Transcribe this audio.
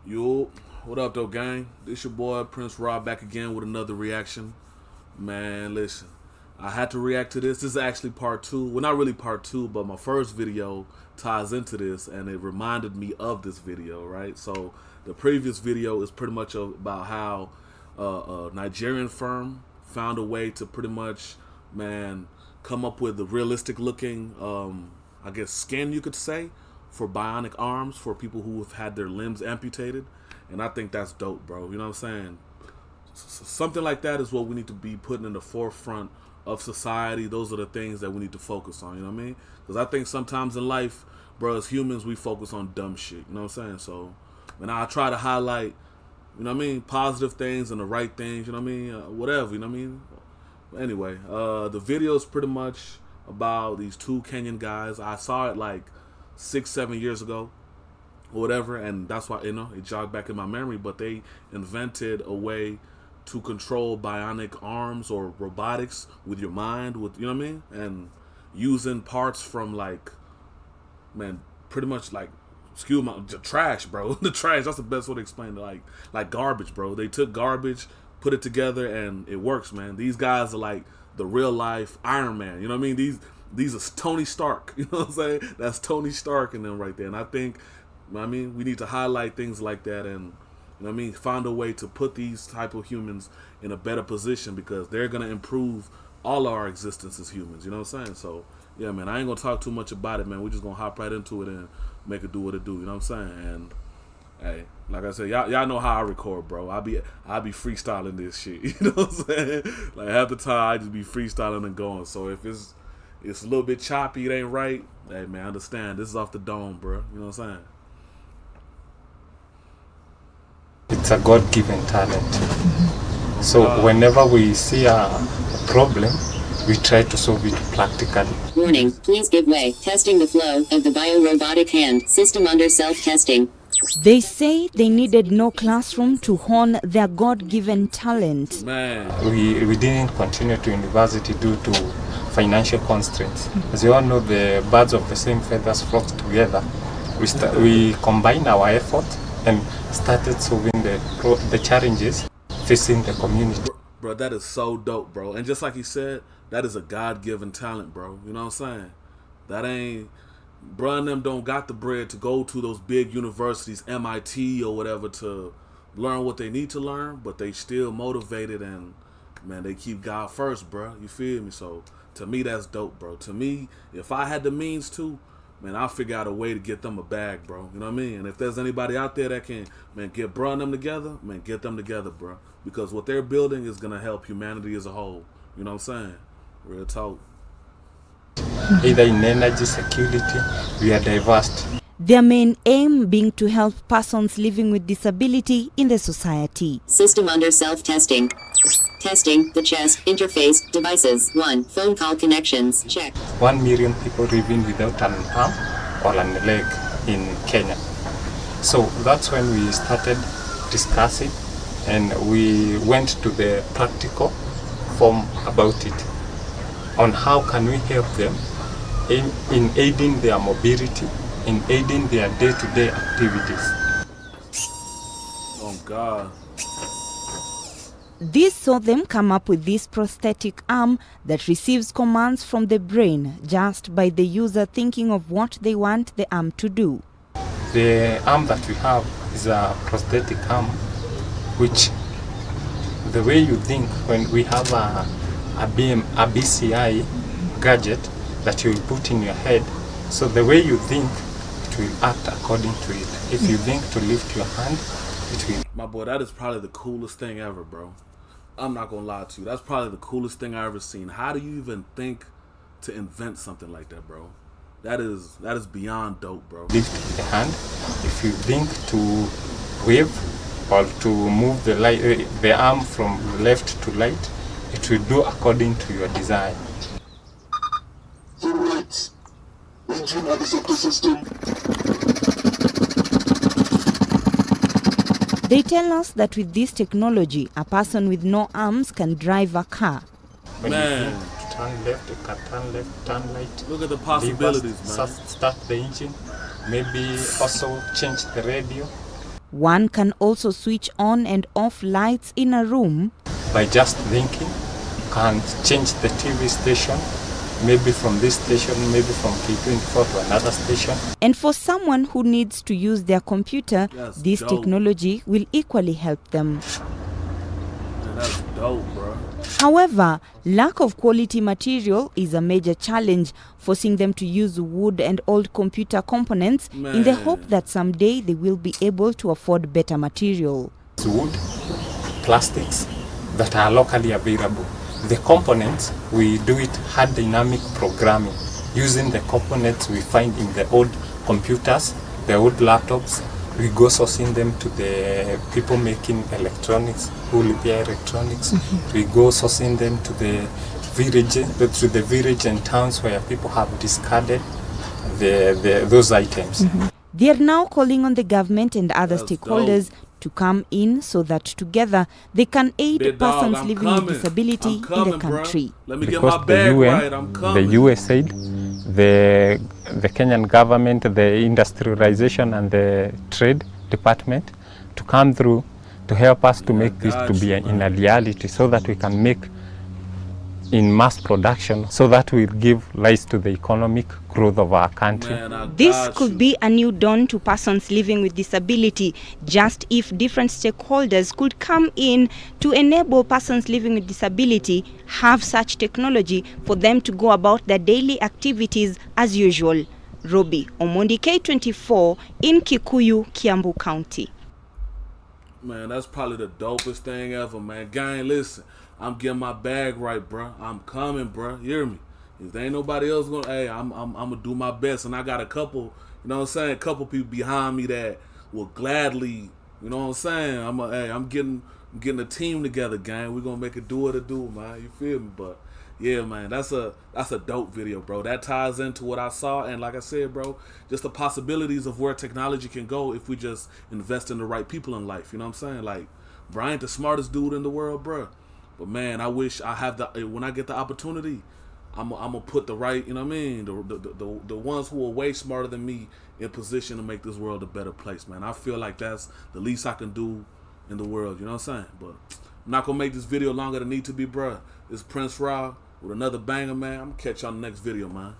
Yo, what up though, gang? This your boy Prince Rob back again with another reaction. Man, listen, I had to react to this. This is actually part two. Well, not really part two, but my first video ties into this, and it reminded me of this video, right? So the previous video is pretty much about how a Nigerian firm found a way to pretty much, man, come up with a realistic looking, I guess, skin, you could say, for bionic arms for people who have had their limbs amputated. And I think that's dope, bro. You know what I'm saying? Something like that is what we need to be putting in the forefront of society. Those are the things that we need to focus on, you know what I mean? Because I think sometimes in life, bro, as humans, we focus on dumb shit, you know what I'm saying? So, and I try to highlight, you know what I mean, positive things and the right things, you know what I mean? Whatever, you know what I mean? Anyway, the video is pretty much about these two Kenyan guys. I saw it like 6-7 years ago or whatever, and that's why, you know, it jogged back in my memory. But they invented a way to control bionic arms or robotics with your mind, with, you know what I mean, and using parts from, like, man, pretty much like, excuse my, the trash, bro. The trash, that's the best way to explain it. Like garbage, bro. They took garbage, put it together, and it works, man. These guys are like the real life Iron Man, you know what I mean? These are Tony Stark, you know what I'm saying? That's Tony Stark in them right there. And I think, I mean, we need to highlight things like that, and, you know what I mean, find a way to put these type of humans in a better position, because they're going to improve all our existence as humans, you know what I'm saying? So, yeah, man, I ain't going to talk too much about it, man. We're just going to hop right into it and make it do what it do, you know what I'm saying? And, hey, like I said, y'all know how I record, bro. I be freestyling this shit, you know what I'm saying? Like, half the time, I just be freestyling and going. So if it's a little bit choppy, it ain't right, hey, man, understand. This is off the dome, bro. You know what I'm saying? It's a God-given talent. So whenever we see a problem, we try to solve it practically. Warning, please give way. Testing the flow of the biorobotic hand system under self-testing. They say they needed no classroom to hone their God-given talent. Man. We didn't continue to university due to financial constraints. As you all know, the birds of the same feathers flock together. We combined our effort and started solving the challenges facing the community. Bro, that is so dope, bro. And just like you said, that is a God-given talent, bro. You know what I'm saying? That ain't, bro, and them don't got the bread to go to those big universities, MIT or whatever, to learn what they need to learn, but they still motivated, and, man, they keep God first, bro. You feel me? So, to me, that's dope, bro. To me, if I had the means to, man, I'll figure out a way to get them a bag, bro. You know what I mean? And if there's anybody out there that can, man, get bro and them together, man, get them together, bro. Because what they're building is going to help humanity as a whole. You know what I'm saying? Real talk. Either in energy security, we are diverse. Their main aim being to help persons living with disability in the society. System under self-testing. Testing the chest interface devices. 1. Phone call connections. Check. 1 million people living without an arm or a leg in Kenya. So that's when we started discussing, and we went to the practical form about it, on how can we help them in aiding their mobility, in aiding their day-to-day activities. Oh, God. This saw them come up with this prosthetic arm that receives commands from the brain just by the user thinking of what they want the arm to do. The arm that we have is a prosthetic arm, which the way you think, when we have a BCI gadget that you will put in your head, so the way you think, it will act according to it. If you think to lift your hand, it will. My boy, that is probably the coolest thing ever, bro. I'm not gonna lie to you. That's probably the coolest thing I ever seen. How do you even think to invent something like that, bro? That is beyond dope, bro. Lift the hand. If you think to wave or to move the arm from left to right, it will do according to your design. Right. Engine of the safety system. They tell us that with this technology, a person with no arms can drive a car. When Man, you think to turn left, you can turn left, turn right. look at the possibilities, man. Start the engine. Maybe also change the radio. One can also switch on and off lights in a room. By just thinking, you can change the TV station, maybe from this station, maybe from K24 to another station. And for someone who needs to use their computer, That's this dope. technology will equally help them. Man, that's dope, bro. However, lack of quality material is a major challenge, forcing them to use wood and old computer components in the hope that someday they will be able to afford better material. It's wood, plastics that are locally available. The components, we do it hard dynamic programming using the components we find in the old computers, the old laptops. We go sourcing them to the people making electronics, who repair electronics. We go sourcing them to the village and towns where people have discarded those items. They are now calling on the government and other That's stakeholders dope. to come in so that together they can aid Big dog, persons I'm living coming. with disability I'm coming, in the country. Bro. Let me Because get my bag the UN, right. I'm coming. the USAID, the Kenyan government, the industrialization and the trade department to come through to help us to make this to be in a reality so that we can make in mass production so that will give rise to the economic growth of our country. Man, I This got could you. be a new dawn to persons living with disability, just if different stakeholders could come in to enable persons living with disability have such technology for them to go about their daily activities as usual. Robbie Omondi, K24 in Kikuyu, Kiambu County. Man, that's probably the dopest thing ever, man. Gang, listen, I'm getting my bag right, bro. I'm coming, bro. You hear me? If there ain't nobody else gonna, hey, I'm gonna do my best, and I got a couple, you know what I'm saying, a couple people behind me that will gladly, you know what I'm saying. I'm getting a team together, gang. We gonna make it do what it do, man. You feel me? But yeah, man, that's a dope video, bro. That ties into what I saw, and like I said, bro, just the possibilities of where technology can go if we just invest in the right people in life. You know what I'm saying? Like, Brian ain't the smartest dude in the world, bro. But man, I wish I have when I get the opportunity, I'm gonna put the right, you know what I mean, the ones who are way smarter than me in position to make this world a better place, man. I feel like that's the least I can do in the world. You know what I'm saying? But I'm not gonna make this video longer than it need to be, bro. It's Prince Rob with another banger, man. I'm gonna catch y'all in the next video, man.